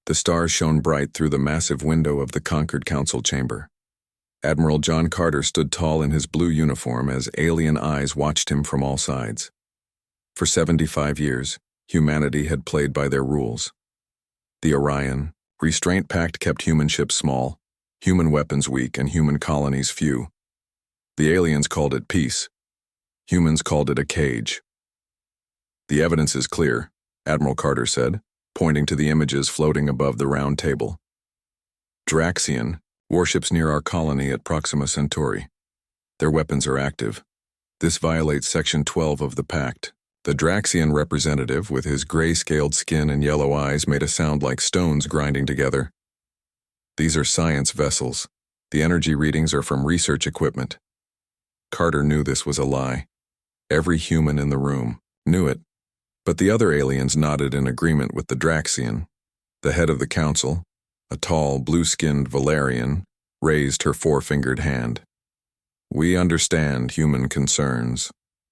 The stars shone bright through the massive window of the conquered council chamber. Admiral John Carter stood tall in his blue uniform as alien eyes watched him from all sides. For 75 years, humanity had played by their rules. The Orion, Restraint Pact kept human ships small, human weapons weak, and human colonies few. The aliens called it peace. Humans called it a cage. "The evidence is clear," Admiral Carter said, pointing to the images floating above the round table. "Draxian, warships near our colony at Proxima Centauri. Their weapons are active. This violates Section 12 of the Pact." The Draxian representative, with his gray-scaled skin and yellow eyes, made a sound like stones grinding together. "These are science vessels. The energy readings are from research equipment." Carter knew this was a lie. Every human in the room knew it. But the other aliens nodded in agreement with the Draxian. The head of the council, a tall, blue-skinned Valerian, raised her four-fingered hand. "We understand human concerns,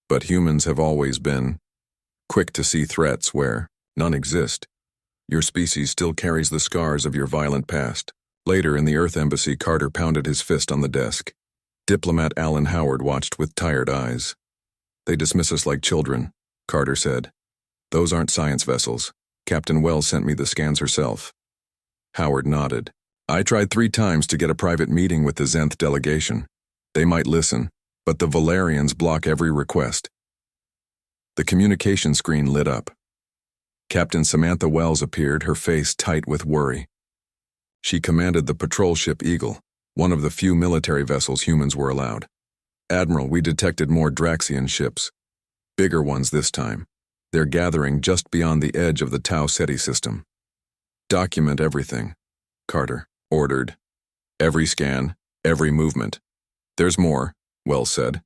but humans have always been quick to see threats where none exist. Your species still carries the scars of your violent past." Later in the Earth Embassy, Carter pounded his fist on the desk. Diplomat Alan Howard watched with tired eyes. "They dismiss us like children," Carter said. "Those aren't science vessels. Captain Wells sent me the scans herself." Howard nodded. "I tried 3 times to get a private meeting with the Zenth delegation. They might listen, but the Valerians block every request." The communication screen lit up. Captain Samantha Wells appeared, her face tight with worry. She commanded the patrol ship Eagle, one of the few military vessels humans were allowed. "Admiral, we detected more Draxian ships. Bigger ones this time. They're gathering just beyond the edge of the Tau Ceti system." "Document everything," Carter ordered. "Every scan, every movement." "There's more," Wells said.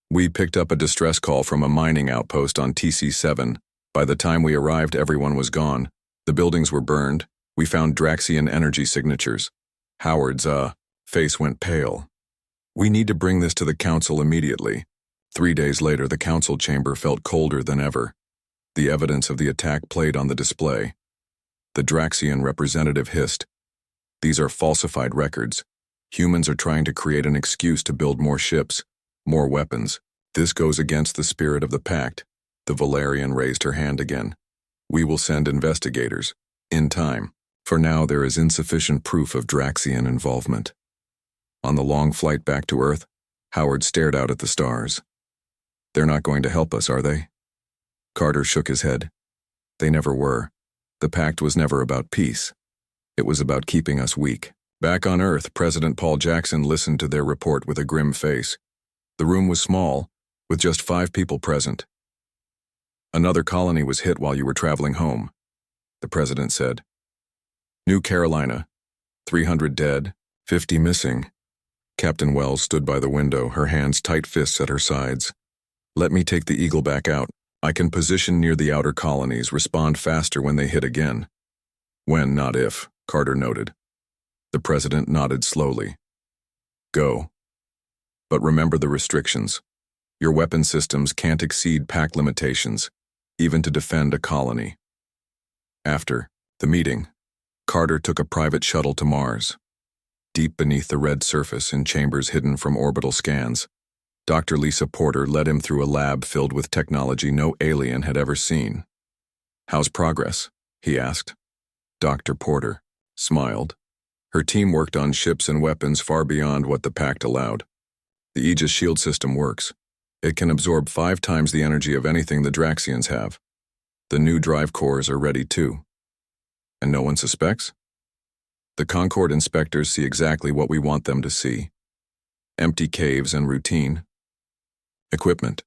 "We picked up a distress call from a mining outpost on TC-7. By the time we arrived, everyone was gone. The buildings were burned. We found Draxian energy signatures." Howard's face went pale. "We need to bring this to the council immediately." 3 days later, the council chamber felt colder than ever. The evidence of the attack played on the display. The Draxian representative hissed, "These are falsified records. Humans are trying to create an excuse to build more ships, more weapons. This goes against the spirit of the Pact." The Valerian raised her hand again. "We will send investigators. In time. For now, there is insufficient proof of Draxian involvement." On the long flight back to Earth, Howard stared out at the stars. "They're not going to help us, are they?" Carter shook his head. "They never were. The Pact was never about peace. It was about keeping us weak." Back on Earth, President Paul Jackson listened to their report with a grim face. The room was small, with just 5 people present. "Another colony was hit while you were traveling home," the president said. "New Carolina, 300 dead, 50 missing." Captain Wells stood by the window, her hands tight fists at her sides. "Let me take the Eagle back out. I can position near the outer colonies, respond faster when they hit again." "When, not if," Carter noted. The president nodded slowly. "Go. But remember the restrictions. Your weapon systems can't exceed Pact limitations, even to defend a colony." After the meeting, Carter took a private shuttle to Mars. Deep beneath the red surface, in chambers hidden from orbital scans, Dr. Lisa Porter led him through a lab filled with technology no alien had ever seen. "How's progress?" he asked. Dr. Porter smiled. Her team worked on ships and weapons far beyond what the Pact allowed. "The Aegis shield system works. It can absorb 5 times the energy of anything the Draxians have. The new drive cores are ready too." "And no one suspects?" "The Concord inspectors see exactly what we want them to see. Empty caves and routine." "Equipment."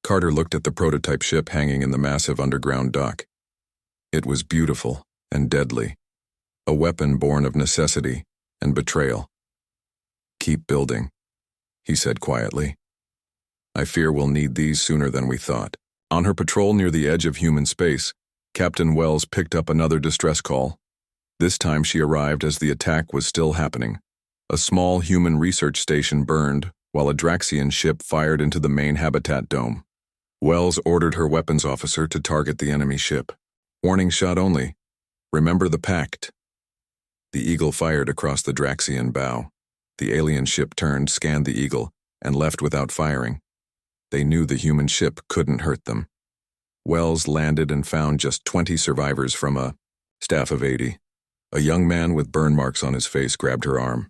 Carter looked at the prototype ship hanging in the massive underground dock. It was beautiful and deadly. A weapon born of necessity and betrayal. "Keep building," he said quietly. "I fear we'll need these sooner than we thought." On her patrol near the edge of human space, Captain Wells picked up another distress call. This time she arrived as the attack was still happening. A small human research station burned while a Draxian ship fired into the main habitat dome. Wells ordered her weapons officer to target the enemy ship. "Warning shot only," Remember the Pact. The eagle fired across the Draxian bow. The alien ship turned, scanned the eagle, and left without firing. They knew the human ship couldn't hurt them. Wells landed and found just 20 survivors from a staff of 80. A young man with burn marks on his face grabbed her arm.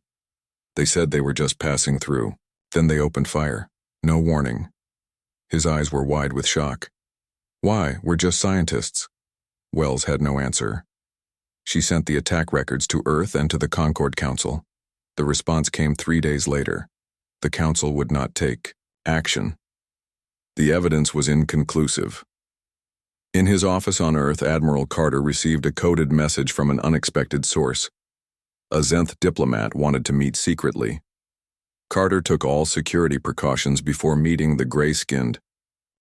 They said they were just passing through. Then they opened fire. No warning. His eyes were wide with shock. Why? We're just scientists. Wells had no answer. She sent the attack records to Earth and to the Concord Council. The response came 3 days later. The Council would not take action. The evidence was inconclusive. In his office on Earth, Admiral Carter received a coded message from an unexpected source. A Zenth diplomat wanted to meet secretly. Carter took all security precautions before meeting the gray-skinned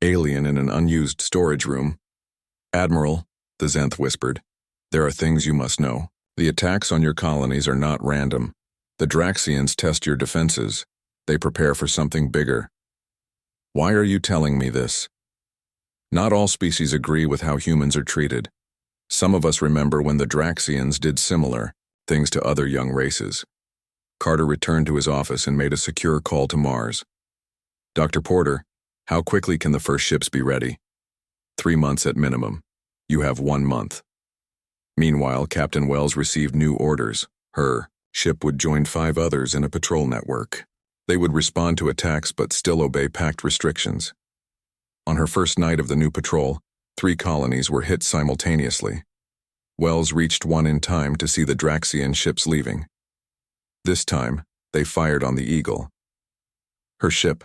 alien in an unused storage room. "Admiral," the Zenth whispered, "there are things you must know. The attacks on your colonies are not random. The Draxians test your defenses. They prepare for something bigger." "Why are you telling me this?" "Not all species agree with how humans are treated. Some of us remember when the Draxians did similar things to other young races." Carter returned to his office and made a secure call to Mars. "Dr. Porter, how quickly can the first ships be ready?" 3 months at minimum. You have 1 month. Meanwhile, Captain Wells received new orders. Her ship would join 5 others in a patrol network. They would respond to attacks but still obey Pact restrictions. On her first night of the new patrol, 3 colonies were hit simultaneously. Wells reached one in time to see the Draxian ships leaving. This time, they fired on the Eagle. Her ship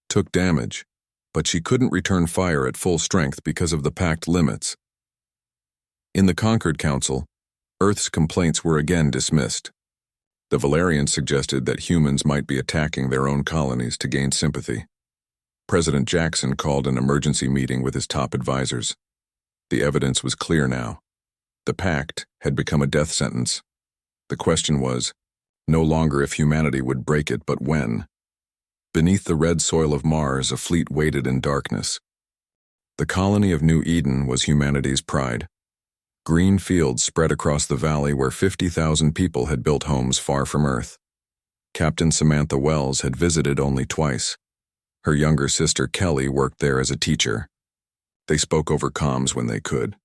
took damage, but she couldn't return fire at full strength because of the Pact limits. In the Concord Council, Earth's complaints were again dismissed. The Valerians suggested that humans might be attacking their own colonies to gain sympathy. President Jackson called an emergency meeting with his top advisors. The evidence was clear now. The Pact had become a death sentence. The question was, no longer if humanity would break it, but when. Beneath the red soil of Mars, a fleet waited in darkness. The colony of New Eden was humanity's pride. Green fields spread across the valley where 50,000 people had built homes far from Earth. Captain Samantha Wells had visited only twice. Her younger sister Kelly worked there as a teacher. They spoke over comms when they could.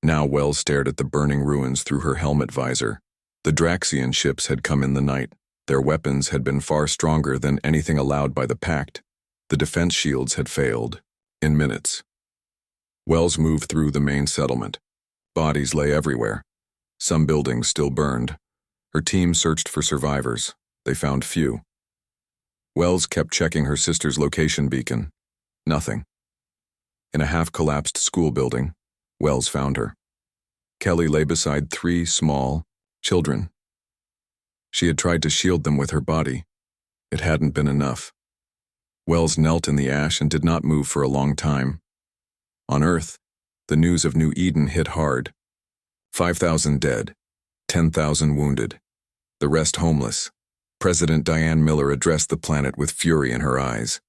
Now Wells stared at the burning ruins through her helmet visor. The Draxian ships had come in the night. Their weapons had been far stronger than anything allowed by the Pact. The defense shields had failed. In minutes. Wells moved through the main settlement. Bodies lay everywhere. Some buildings still burned. Her team searched for survivors. They found few. Wells kept checking her sister's location beacon. Nothing. In a half-collapsed school building, Wells found her. Kelly lay beside 3 small children. She had tried to shield them with her body. It hadn't been enough. Wells knelt in the ash and did not move for a long time. On Earth, the news of New Eden hit hard. 5,000 dead, 10,000 wounded, the rest homeless. President Diane Miller addressed the planet with fury in her eyes.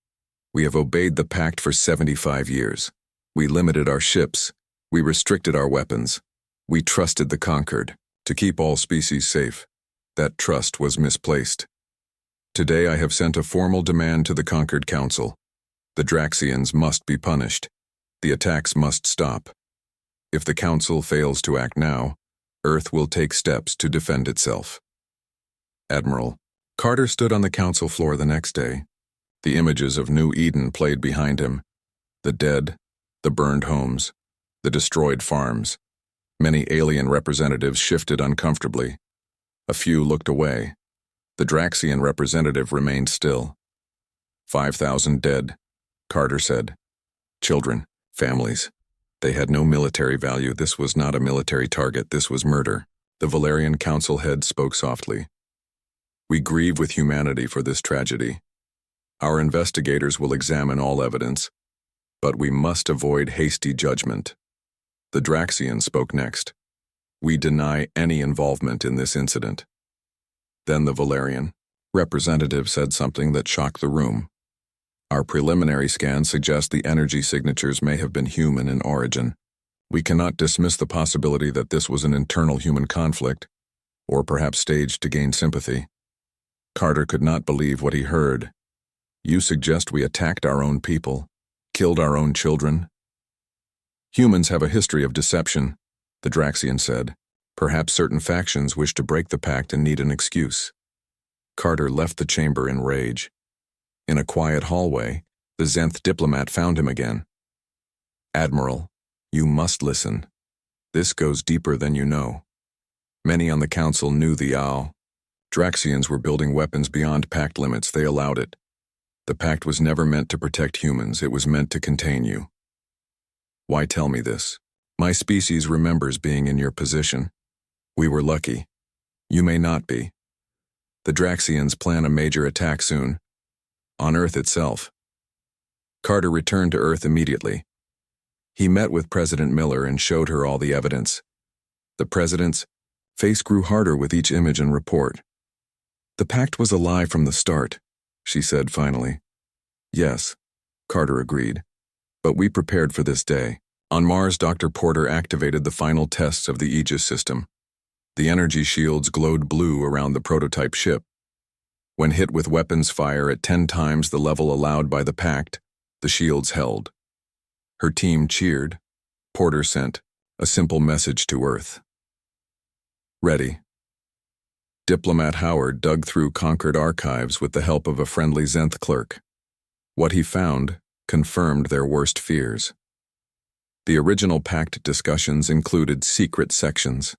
"We have obeyed the Pact for 75 years. We limited our ships. We restricted our weapons. We trusted the conquered to keep all species safe. That trust was misplaced. Today I have sent a formal demand to the Conquered Council. The Draxians must be punished. The attacks must stop. If the Council fails to act now, Earth will take steps to defend itself." Admiral Carter stood on the Council floor the next day. The images of New Eden played behind him. The dead, the burned homes, the destroyed farms. Many alien representatives shifted uncomfortably. A few looked away. The Draxian representative remained still. 5,000 dead, Carter said. Children, families. They had no military value. This was not a military target. This was murder. The Valerian Council head spoke softly. "We grieve with humanity for this tragedy. Our investigators will examine all evidence, but we must avoid hasty judgment." The Draxian spoke next. "We deny any involvement in this incident." Then the Valerian representative said something that shocked the room. "Our preliminary scans suggest the energy signatures may have been human in origin. We cannot dismiss the possibility that this was an internal human conflict, or perhaps staged to gain sympathy. Carter could not believe what he heard. You suggest we attacked our own people, killed our own children? Humans have a history of deception, the Draxian said. Perhaps certain factions wish to break the pact and need an excuse. Carter left the chamber in rage. In a quiet hallway, the Zenth diplomat found him again. Admiral, you must listen. This goes deeper than you know. Many on the council knew the OW. Draxians were building weapons beyond pact limits. They allowed it. The pact was never meant to protect humans. It was meant to contain you. Why tell me this? My species remembers being in your position. We were lucky. You may not be. The Draxians plan a major attack soon. On Earth itself. Carter returned to Earth immediately. He met with President Miller and showed her all the evidence. The president's face grew harder with each image and report. The pact was a lie from the start, she said finally. Yes, Carter agreed. But we prepared for this day. On Mars, Dr. Porter activated the final tests of the Aegis system. The energy shields glowed blue around the prototype ship. When hit with weapons fire at 10 times the level allowed by the pact, the shields held. Her team cheered. Porter sent a simple message to Earth. Ready. Diplomat Howard dug through Concord archives with the help of a friendly Zenth clerk. What he found confirmed their worst fears. The original pact discussions included secret sections.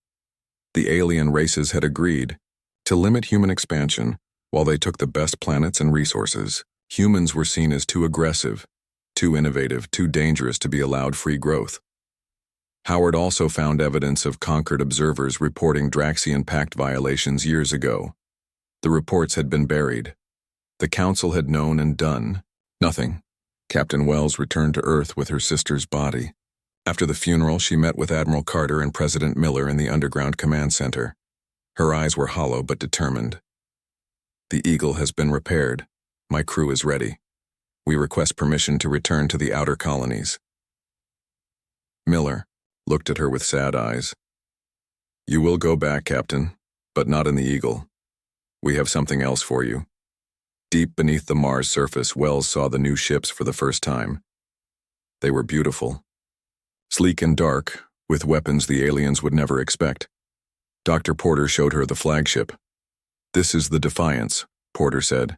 The alien races had agreed to limit human expansion while they took the best planets and resources. Humans were seen as too aggressive, too innovative, too dangerous to be allowed free growth. Howard also found evidence of Concord observers reporting Draxian Pact violations years ago. The reports had been buried. The Council had known and done nothing. Captain Wells returned to Earth with her sister's body. After the funeral, she met with Admiral Carter and President Miller in the underground command center. Her eyes were hollow but determined. The Eagle has been repaired. My crew is ready. We request permission to return to the outer colonies. Miller looked at her with sad eyes. You will go back, Captain, but not in the Eagle. We have something else for you. Deep beneath the Mars surface, Wells saw the new ships for the first time. They were beautiful. Sleek and dark, with weapons the aliens would never expect. Dr. Porter showed her the flagship. This is the Defiance, Porter said.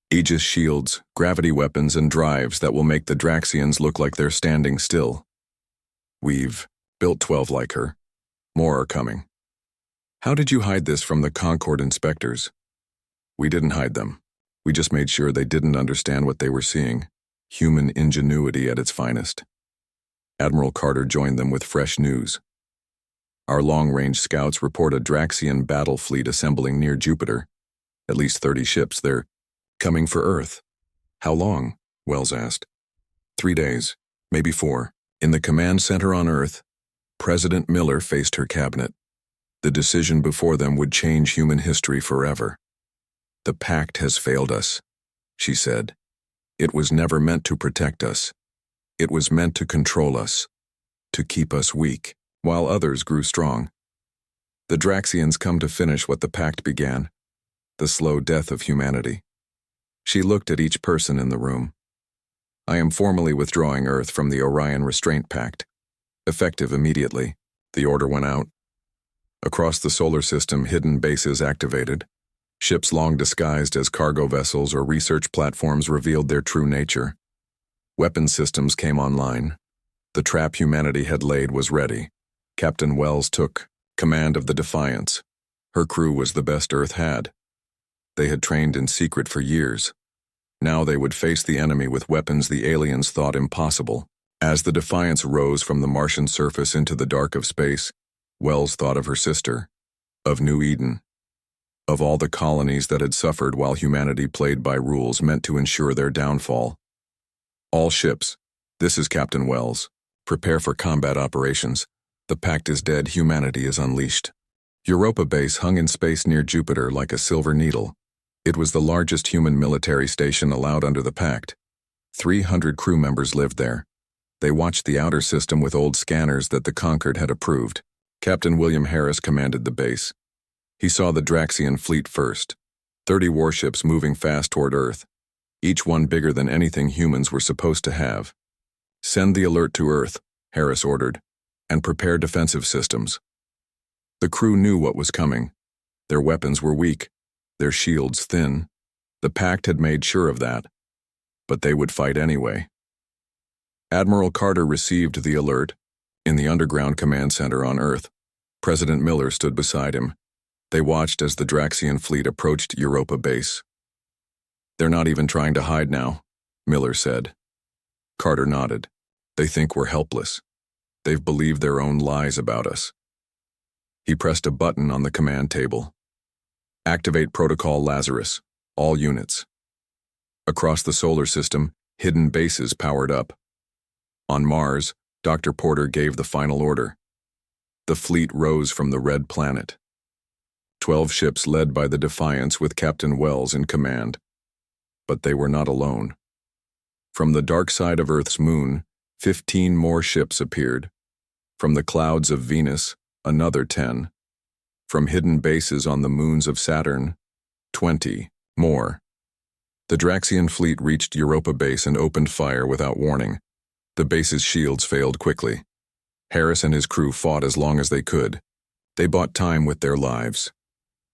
Aegis shields, gravity weapons, and drives that will make the Draxians look like they're standing still. We've built 12 like her. More are coming. How did you hide this from the Concord inspectors? We didn't hide them. We just made sure they didn't understand what they were seeing. Human ingenuity at its finest. Admiral Carter joined them with fresh news. Our long-range scouts report a Draxian battle fleet assembling near Jupiter. At least 30 ships. They're coming for Earth. How long? Wells asked. 3 days, maybe 4. In the command center on Earth, President Miller faced her cabinet. The decision before them would change human history forever. The Pact has failed us, she said. It was never meant to protect us. It was meant to control us, to keep us weak, while others grew strong. The Draxians come to finish what the Pact began, the slow death of humanity. She looked at each person in the room. I am formally withdrawing Earth from the Orion Restraint Pact. Effective immediately, the order went out. Across the solar system, hidden bases activated. Ships long disguised as cargo vessels or research platforms revealed their true nature. Weapon systems came online. The trap humanity had laid was ready. Captain Wells took command of the Defiance. Her crew was the best Earth had. They had trained in secret for years. Now they would face the enemy with weapons the aliens thought impossible. As the Defiance rose from the Martian surface into the dark of space, Wells thought of her sister, of New Eden, of all the colonies that had suffered while humanity played by rules meant to ensure their downfall. All ships, this is Captain Wells. Prepare for combat operations. The Pact is dead, humanity is unleashed. Europa Base hung in space near Jupiter like a silver needle. It was the largest human military station allowed under the Pact. 300 crew members lived there. They watched the outer system with old scanners that the Concord had approved. Captain William Harris commanded the base. He saw the Draxian fleet first, 30 warships moving fast toward Earth, each one bigger than anything humans were supposed to have. "Send the alert to Earth," Harris ordered, "and prepare defensive systems." The crew knew what was coming. Their weapons were weak, their shields thin. The Pact had made sure of that, but they would fight anyway. Admiral Carter received the alert in the underground command center on Earth. President Miller stood beside him. They watched as the Draxian fleet approached Europa base. "They're not even trying to hide now," Miller said. Carter nodded. "They think we're helpless. They've believed their own lies about us." He pressed a button on the command table. "Activate Protocol Lazarus, all units." Across the solar system, hidden bases powered up. On Mars, Dr. Porter gave the final order. The fleet rose from the red planet. 12 ships led by the Defiance with Captain Wells in command. But they were not alone. From the dark side of Earth's moon, 15 more ships appeared. From the clouds of Venus, another 10. From hidden bases on the moons of Saturn, 20 more. The Draxian fleet reached Europa base and opened fire without warning. The base's shields failed quickly. Harris and his crew fought as long as they could. They bought time with their lives.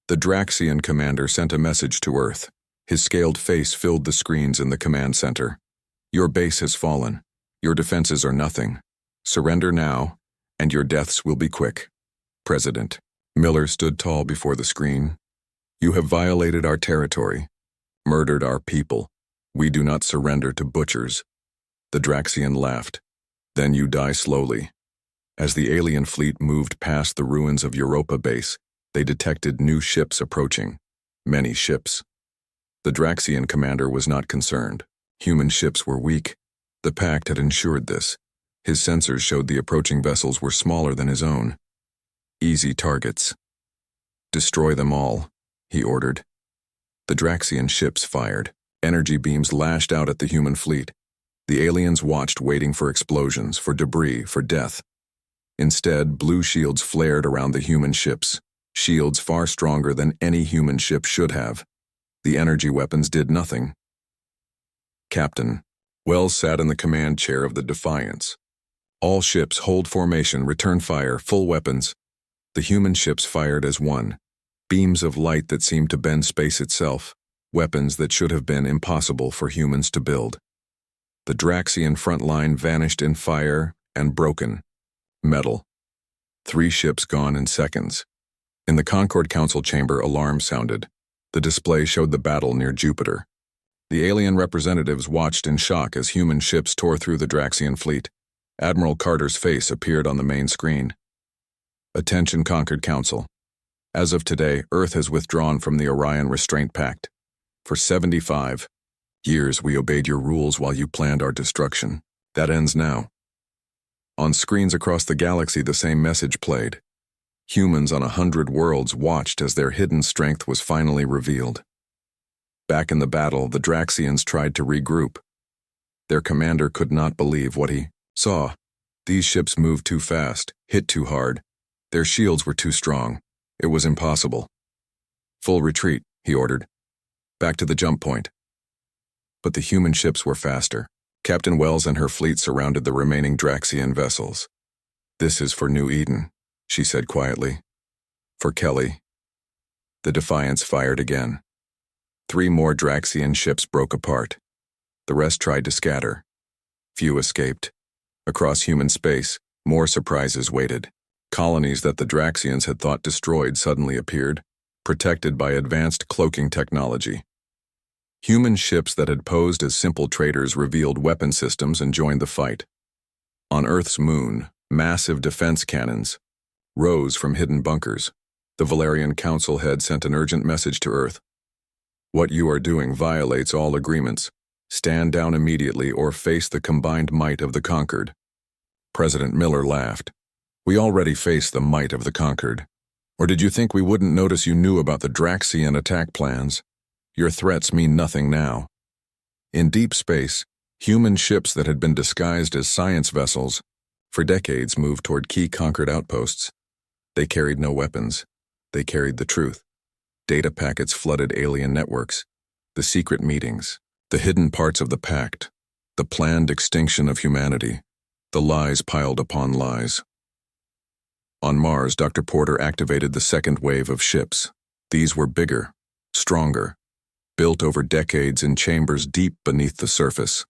The Draxian commander sent a message to Earth. His scaled face filled the screens in the command center. "Your base has fallen. Your defenses are nothing. Surrender now, and your deaths will be quick." President Miller stood tall before the screen. "You have violated our territory, murdered our people. We do not surrender to butchers." The Draxian laughed. "Then you die slowly." As the alien fleet moved past the ruins of Europa base, they detected new ships approaching. Many ships. The Draxian commander was not concerned. Human ships were weak. The Pact had ensured this. His sensors showed the approaching vessels were smaller than his own. Easy targets. "Destroy them all," he ordered. The Draxian ships fired. Energy beams lashed out at the human fleet. The aliens watched, waiting for explosions, for debris, for death. Instead, blue shields flared around the human ships, shields far stronger than any human ship should have. The energy weapons did nothing. Captain Wells sat in the command chair of the Defiance. "All ships hold formation, return fire, full weapons." The human ships fired as one. Beams of light that seemed to bend space itself, weapons that should have been impossible for humans to build. The Draxian front line vanished in fire and broken metal. 3 ships gone in seconds. In the Concord Council chamber, alarms sounded. The display showed the battle near Jupiter. The alien representatives watched in shock as human ships tore through the Draxian fleet. Admiral Carter's face appeared on the main screen. "Attention, Concord Council. As of today, Earth has withdrawn from the Orion Restraint Pact. For 75 years we obeyed your rules while you planned our destruction. That ends now." On screens across the galaxy, the same message played. Humans on 100 worlds watched as their hidden strength was finally revealed. Back in the battle, the Draxians tried to regroup. Their commander could not believe what he saw. These ships moved too fast, hit too hard. Their shields were too strong. It was impossible. "Full retreat," he ordered. "Back to the jump point." But the human ships were faster. Captain Wells and her fleet surrounded the remaining Draxian vessels. "This is for New Eden," she said quietly. "For Kelly." The Defiance fired again. 3 more Draxian ships broke apart. The rest tried to scatter. Few escaped. Across human space, more surprises waited. Colonies that the Draxians had thought destroyed suddenly appeared, protected by advanced cloaking technology. Human ships that had posed as simple traders revealed weapon systems and joined the fight. On Earth's moon, massive defense cannons rose from hidden bunkers. The Valerian Council head sent an urgent message to Earth. "What you are doing violates all agreements. Stand down immediately or face the combined might of the conquered." President Miller laughed. "We already face the might of the conquered. Or did you think we wouldn't notice you knew about the Draxian attack plans? Your threats mean nothing now. In deep space, Human ships that had been disguised as science vessels for decades moved toward key conquered outposts. They carried no weapons. They carried the truth. Data packets flooded alien networks, the secret meetings, the hidden parts of the Pact, the planned extinction of humanity, the lies piled upon lies. On Mars, Dr. Porter activated the second wave of ships. These were bigger, stronger, built over decades in chambers deep beneath the surface.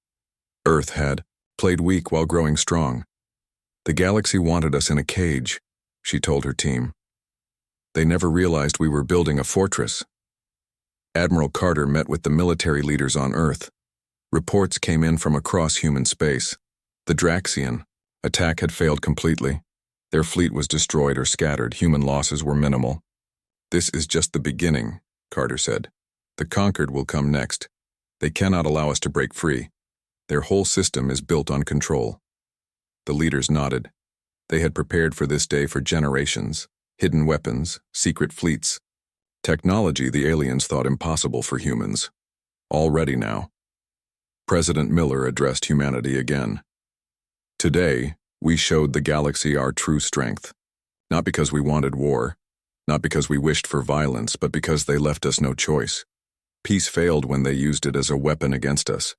Earth had played weak while growing strong. The galaxy wanted us in a cage, she told her team. They never realized we were building a fortress. Admiral Carter met with the military leaders on Earth. Reports came in from across human space. The Draxian attack had failed completely. Their fleet was destroyed or scattered. Human losses were minimal. "This is just the beginning," Carter said. "The conquered will come next. They cannot allow us to break free. Their whole system is built on control." The leaders nodded. They had prepared for this day for generations. Hidden weapons, secret fleets. Technology the aliens thought impossible for humans. All ready now. President Miller addressed humanity again. "Today, we showed the galaxy our true strength. Not because we wanted war, not because we wished for violence, but because they left us no choice. Peace failed when they used it as a weapon against us.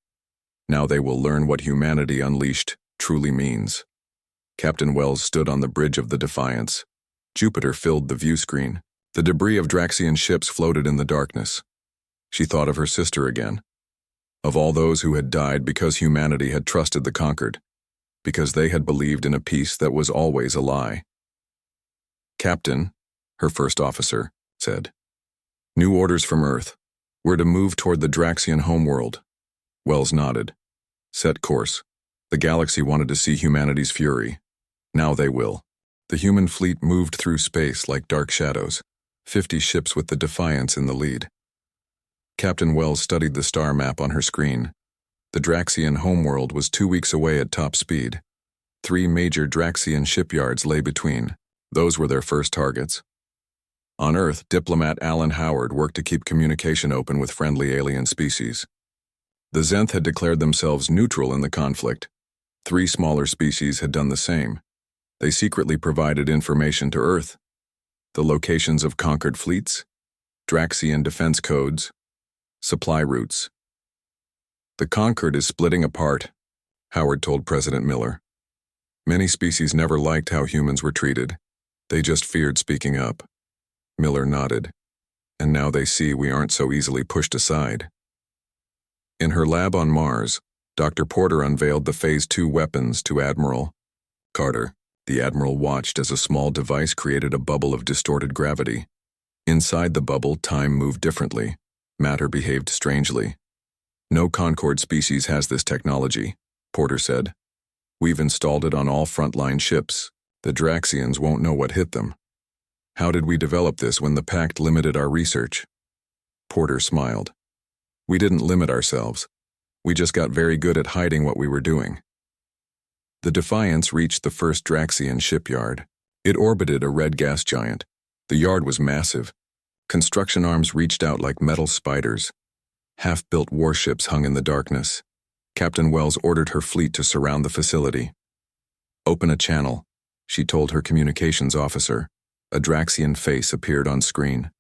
Now they will learn what humanity unleashed truly means." Captain Wells stood on the bridge of the Defiance. Jupiter filled the view screen. The debris of Draxian ships floated in the darkness. She thought of her sister again. Of all those who had died because humanity had trusted the conquered, because they had believed in a peace that was always a lie. "Captain," her first officer said, "new orders from Earth. We're to move toward the Draxian homeworld." Wells nodded. "Set course. The galaxy wanted to see humanity's fury. Now they will." The human fleet moved through space like dark shadows, 50 ships with the Defiance in the lead. Captain Wells studied the star map on her screen. The Draxian homeworld was 2 weeks away at top speed. 3 major Draxian shipyards lay between. Those were their first targets. On Earth, diplomat Alan Howard worked to keep communication open with friendly alien species. The Zenth had declared themselves neutral in the conflict. 3 smaller species had done the same. They secretly provided information to Earth. The locations of conquered fleets, Draxian defense codes, supply routes. "The conquered is splitting apart," Howard told President Miller. "Many species never liked how humans were treated. They just feared speaking up." Miller nodded. "And now they see we aren't so easily pushed aside." In her lab on Mars, Dr. Porter unveiled the Phase 2 weapons to Admiral Carter. The Admiral watched as a small device created a bubble of distorted gravity. Inside the bubble, time moved differently. Matter behaved strangely. "No Concord species has this technology," Porter said. "We've installed it on all frontline ships. The Draxians won't know what hit them." "How did we develop this when the Pact limited our research?" Porter smiled. "We didn't limit ourselves. We just got very good at hiding what we were doing." The Defiance reached the first Draxian shipyard. It orbited a red gas giant. The yard was massive. Construction arms reached out like metal spiders. Half-built warships hung in the darkness. Captain Wells ordered her fleet to surround the facility. "Open a channel," she told her communications officer. A Draxian face appeared on screen.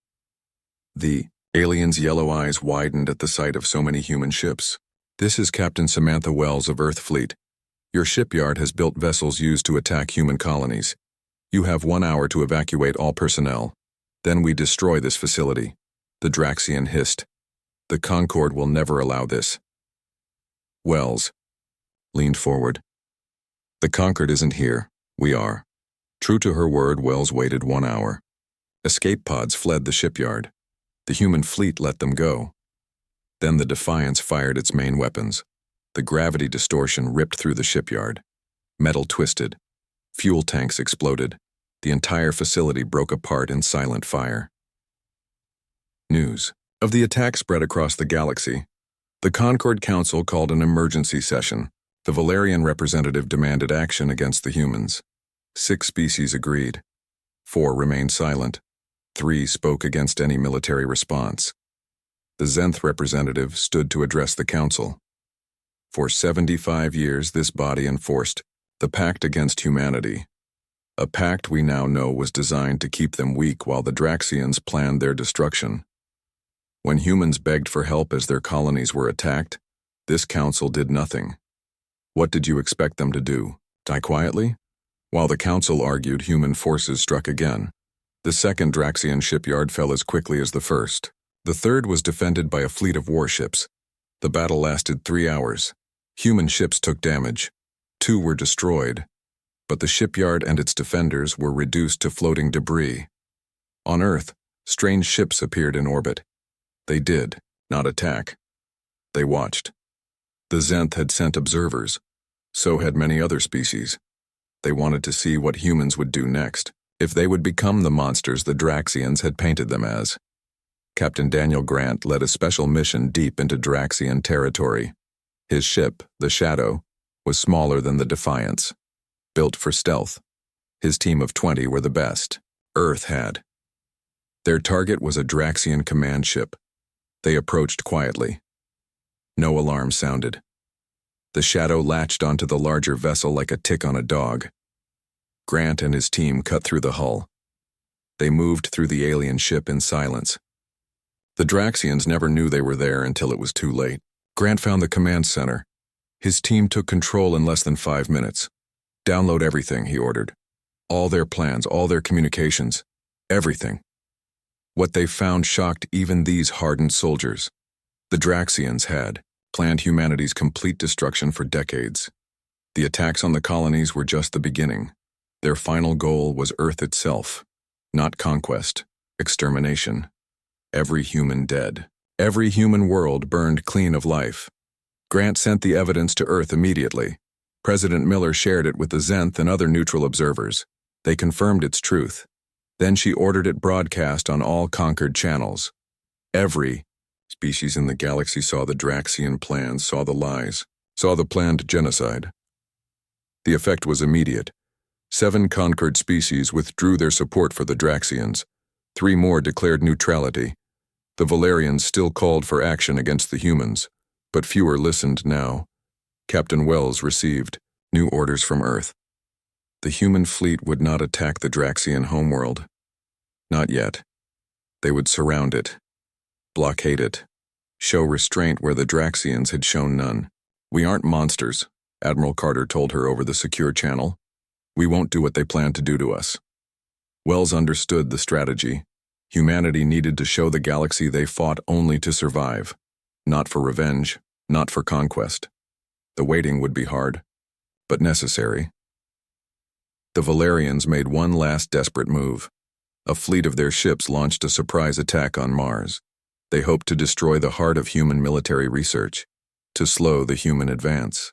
The alien's yellow eyes widened at the sight of so many human ships. "This is Captain Samantha Wells of Earth Fleet. Your shipyard has built vessels used to attack human colonies. You have 1 hour to evacuate all personnel. Then we destroy this facility." The Draxian hissed. "The Concord will never allow this." Wells leaned forward. "The Concord isn't here. We are." True to her word, Wells waited 1 hour. Escape pods fled the shipyard. The human fleet let them go. Then the Defiance fired its main weapons. The gravity distortion ripped through the shipyard. Metal twisted. Fuel tanks exploded. The entire facility broke apart in silent fire. News of the attack spread across the galaxy. The Concord Council called an emergency session. The Valerian representative demanded action against the humans. 6 species agreed. 4 remained silent. 3 spoke against any military response. The Zenth representative stood to address the council. For 75 years, this body enforced the Pact against humanity, a pact we now know was designed to keep them weak while the Draxians planned their destruction. When humans begged for help as their colonies were attacked, this council did nothing. What did you expect them to do? Die quietly? While the council argued, human forces struck again. The second Draxian shipyard fell as quickly as the first. The third was defended by a fleet of warships. The battle lasted 3 hours. Human ships took damage. 2 were destroyed, but the shipyard and its defenders were reduced to floating debris. On Earth, strange ships appeared in orbit. They did not attack. They watched. The Zenth had sent observers. So had many other species. They wanted to see what humans would do next, if they would become the monsters the Draxians had painted them as. Captain Daniel Grant led a special mission deep into Draxian territory. His ship, the Shadow, was smaller than the Defiance, built for stealth. His team of 20 were the best Earth had. Their target was a Draxian command ship. They approached quietly. No alarm sounded. The Shadow latched onto the larger vessel like a tick on a dog. Grant and his team cut through the hull. They moved through the alien ship in silence. The Draxians never knew they were there until it was too late. Grant found the command center. His team took control in less than 5 minutes. Download everything, he ordered. All their plans, all their communications, everything. What they found shocked even these hardened soldiers. The Draxians had planned humanity's complete destruction for decades. The attacks on the colonies were just the beginning. Their final goal was Earth itself, not conquest, extermination. Every human dead. Every human world burned clean of life. Grant sent the evidence to Earth immediately. President Miller shared it with the Zenth and other neutral observers. They confirmed its truth. Then she ordered it broadcast on all conquered channels. Every species in the galaxy saw the Draxian plans, saw the lies, saw the planned genocide. The effect was immediate. 7 conquered species withdrew their support for the Draxians. 3 more declared neutrality. The Valerians still called for action against the humans, but fewer listened now. Captain Wells received new orders from Earth. The human fleet would not attack the Draxian homeworld. Not yet. They would surround it, blockade it, show restraint where the Draxians had shown none. We aren't monsters, Admiral Carter told her over the secure channel. We won't do what they plan to do to us. Wells understood the strategy. Humanity needed to show the galaxy they fought only to survive, not for revenge, not for conquest. The waiting would be hard, but necessary. The Valerians made one last desperate move. A fleet of their ships launched a surprise attack on Mars. They hoped to destroy the heart of human military research, to slow the human advance.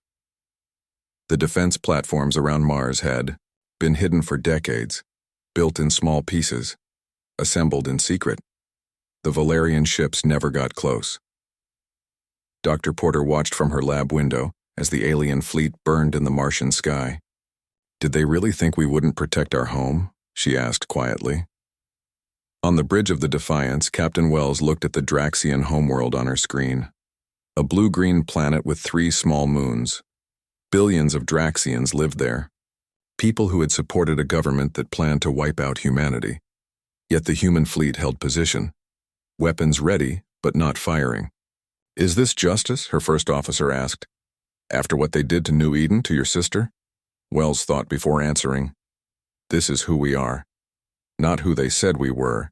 The defense platforms around Mars had been hidden for decades, built in small pieces, assembled in secret. The Valerian ships never got close. Dr. Porter watched from her lab window as the alien fleet burned in the Martian sky. Did they really think we wouldn't protect our home? She asked quietly. On the bridge of the Defiance, Captain Wells looked at the Draxian homeworld on her screen. A blue-green planet with 3 small moons. Billions of Draxians lived there. People who had supported a government that planned to wipe out humanity. Yet the human fleet held position. Weapons ready, but not firing. Is this justice? Her first officer asked. After what they did to New Eden, to your sister? Wells thought before answering. This is who we are. Not who they said we were.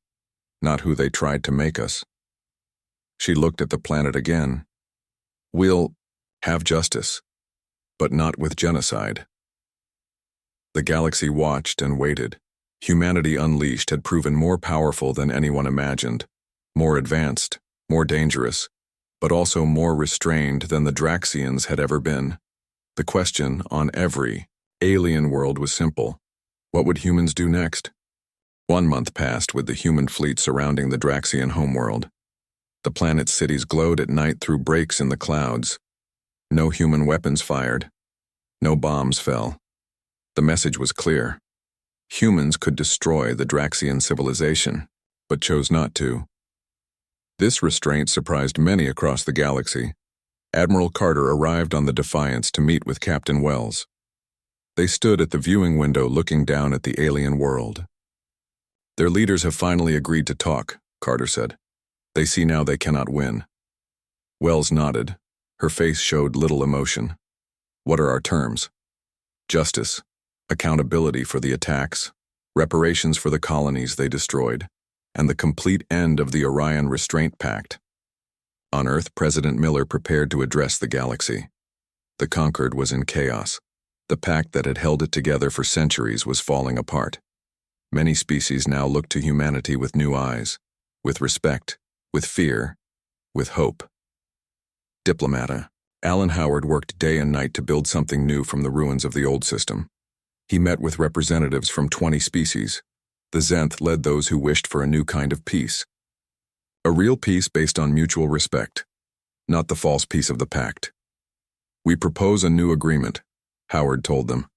Not who they tried to make us. She looked at the planet again. We'll have justice, but not with genocide. The galaxy watched and waited. Humanity unleashed had proven more powerful than anyone imagined, more advanced, more dangerous, but also more restrained than the Draxians had ever been. The question on every alien world was simple. What would humans do next? 1 month passed with the human fleet surrounding the Draxian homeworld. The planet's cities glowed at night through breaks in the clouds. No human weapons fired. No bombs fell. The message was clear. Humans could destroy the Draxian civilization, but chose not to. This restraint surprised many across the galaxy. Admiral Carter arrived on the Defiance to meet with Captain Wells. They stood at the viewing window looking down at the alien world. Their leaders have finally agreed to talk, Carter said. They see now they cannot win. Wells nodded. Her face showed little emotion. What are our terms? Justice, accountability for the attacks, reparations for the colonies they destroyed, and the complete end of the Orion Restraint Pact. On Earth, President Miller prepared to address the galaxy. The Conquered was in chaos. The pact that had held it together for centuries was falling apart. Many species now looked to humanity with new eyes, with respect, with fear, with hope. Diplomata. Alan Howard worked day and night to build something new from the ruins of the old system. He met with representatives from 20 species. The Zenth led those who wished for a new kind of peace. A real peace based on mutual respect, not the false peace of the Pact. We propose a new agreement, Howard told them.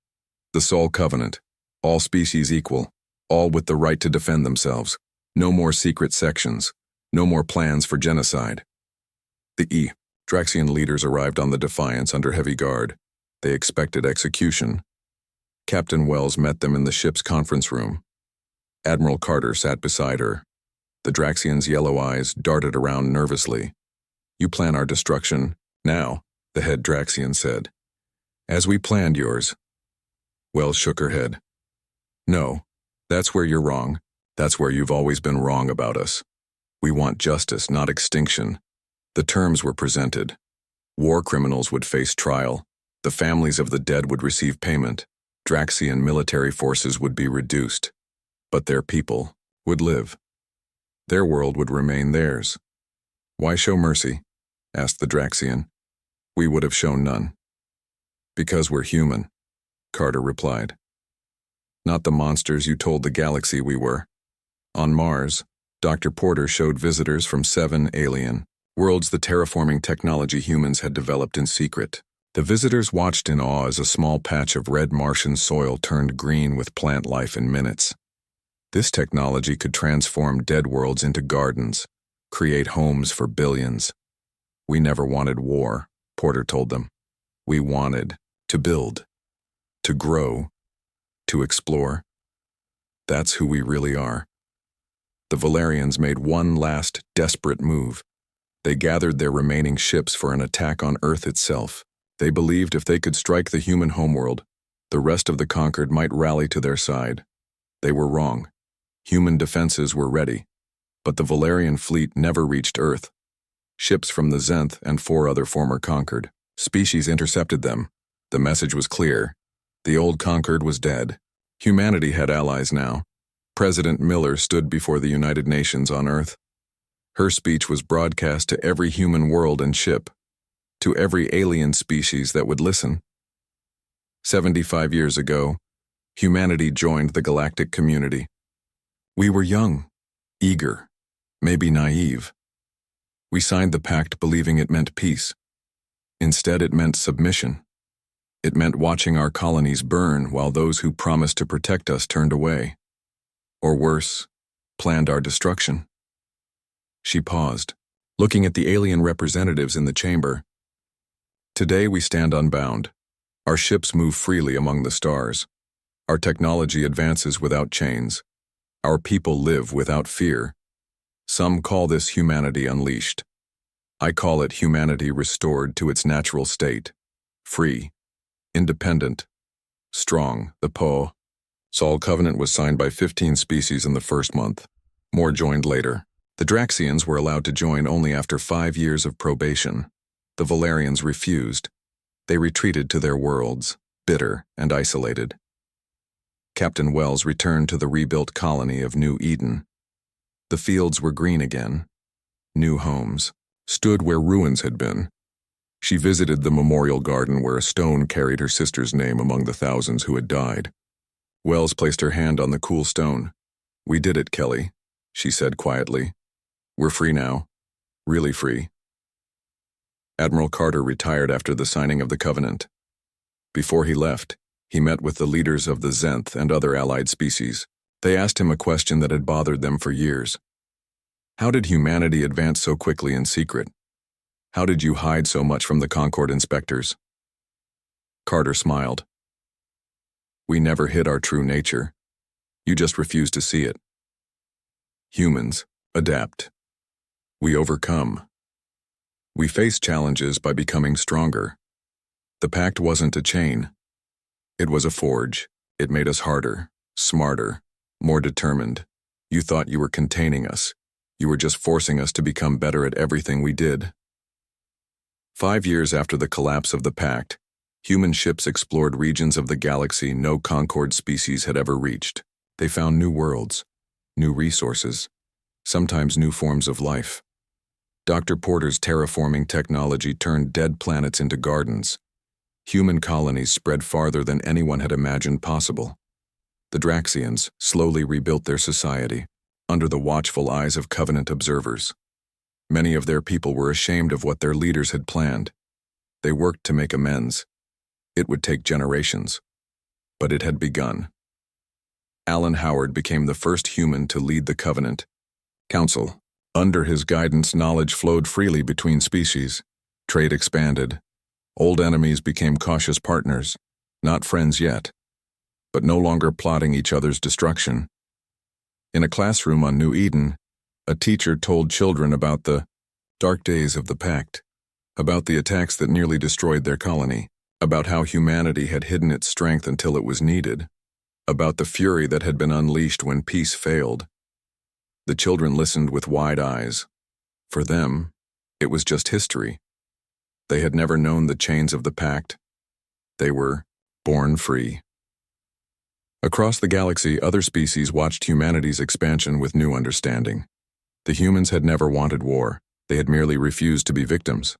The Sol Covenant, all species equal, all with the right to defend themselves. No more secret sections, no more plans for genocide. The Draxian leaders arrived on the Defiance under heavy guard. They expected execution. Captain Wells met them in the ship's conference room. Admiral Carter sat beside her. The Draxian's yellow eyes darted around nervously. You plan our destruction, now, the head Draxian said. As we planned yours. Wells shook her head. No, that's where you're wrong. That's where you've always been wrong about us. We want justice, not extinction. The terms were presented. War criminals would face trial. The families of the dead would receive payment. Draxian military forces would be reduced. But their people would live. Their world would remain theirs. Why show mercy? Asked the Draxian. We would have shown none. Because we're human, Carter replied. Not the monsters you told the galaxy we were. On Mars, Dr. Porter showed visitors from 7 alien worlds the terraforming technology humans had developed in secret. The visitors watched in awe as a small patch of red Martian soil turned green with plant life in minutes. This technology could transform dead worlds into gardens, create homes for billions. We never wanted war, Porter told them. We wanted to build, to grow, to explore. That's who we really are. The Valerians made one last, desperate move. They gathered their remaining ships for an attack on Earth itself. They believed if they could strike the human homeworld, the rest of the Conquered might rally to their side. They were wrong. Human defenses were ready, but the Valerian fleet never reached Earth. Ships from the Zenth and 4 other former Conquered species intercepted them. The message was clear. The old Conquered was dead. Humanity had allies now. President Miller stood before the United Nations on Earth. Her speech was broadcast to every human world and ship, to every alien species that would listen. 75 years ago, humanity joined the galactic community. We were young, eager, maybe naive. We signed the pact believing it meant peace. Instead, it meant submission. It meant watching our colonies burn while those who promised to protect us turned away. Or worse, planned our destruction. She paused, looking at the alien representatives in the chamber. Today we stand unbound. Our ships move freely among the stars. Our technology advances without chains. Our people live without fear. Some call this humanity unleashed. I call it humanity restored to its natural state. Free, independent, strong. The Sol Covenant was signed by 15 species in the first month. More joined later. The Draxians were allowed to join only after 5 years of probation. The Valerians refused. They retreated to their worlds, bitter and isolated. Captain Wells returned to the rebuilt colony of New Eden. The fields were green again. New homes stood where ruins had been. She visited the memorial garden where a stone carried her sister's name among the thousands who had died. Wells placed her hand on the cool stone. We did it, Kelly, she said quietly. We're free now. Really free. Admiral Carter retired after the signing of the Covenant. Before he left, he met with the leaders of the Zenth and other allied species. They asked him a question that had bothered them for years. How did humanity advance so quickly in secret? How did you hide so much from the Concord inspectors? Carter smiled. We never hid our true nature. You just refused to see it. Humans adapt. We overcome. We face challenges by becoming stronger. The Pact wasn't a chain. It was a forge. It made us harder, smarter, more determined. You thought you were containing us. You were just forcing us to become better at everything we did. 5 years after the collapse of the Pact, human ships explored regions of the galaxy no Concord species had ever reached. They found new worlds, new resources, sometimes new forms of life. Dr. Porter's terraforming technology turned dead planets into gardens. Human colonies spread farther than anyone had imagined possible. The Draxians slowly rebuilt their society, under the watchful eyes of Covenant observers. Many of their people were ashamed of what their leaders had planned. They worked to make amends. It would take generations, but it had begun. Alan Howard became the first human to lead the Covenant Council. Under his guidance, knowledge flowed freely between species. Trade expanded. Old enemies became cautious partners, not friends yet, but no longer plotting each other's destruction. In a classroom on New Eden, a teacher told children about the dark days of the Pact, about the attacks that nearly destroyed their colony, about how humanity had hidden its strength until it was needed, about the fury that had been unleashed when peace failed. The children listened with wide eyes. For them, it was just history. They had never known the chains of the Pact. They were born free. Across the galaxy, other species watched humanity's expansion with new understanding. The humans had never wanted war. They had merely refused to be victims.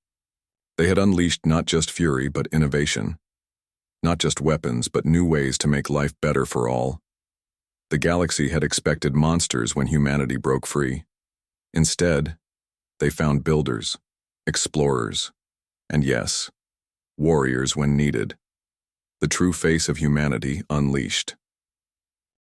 They had unleashed not just fury, but innovation. Not just weapons, but new ways to make life better for all. The galaxy had expected monsters when humanity broke free. Instead, they found builders, explorers, and yes, warriors when needed. The true face of humanity unleashed.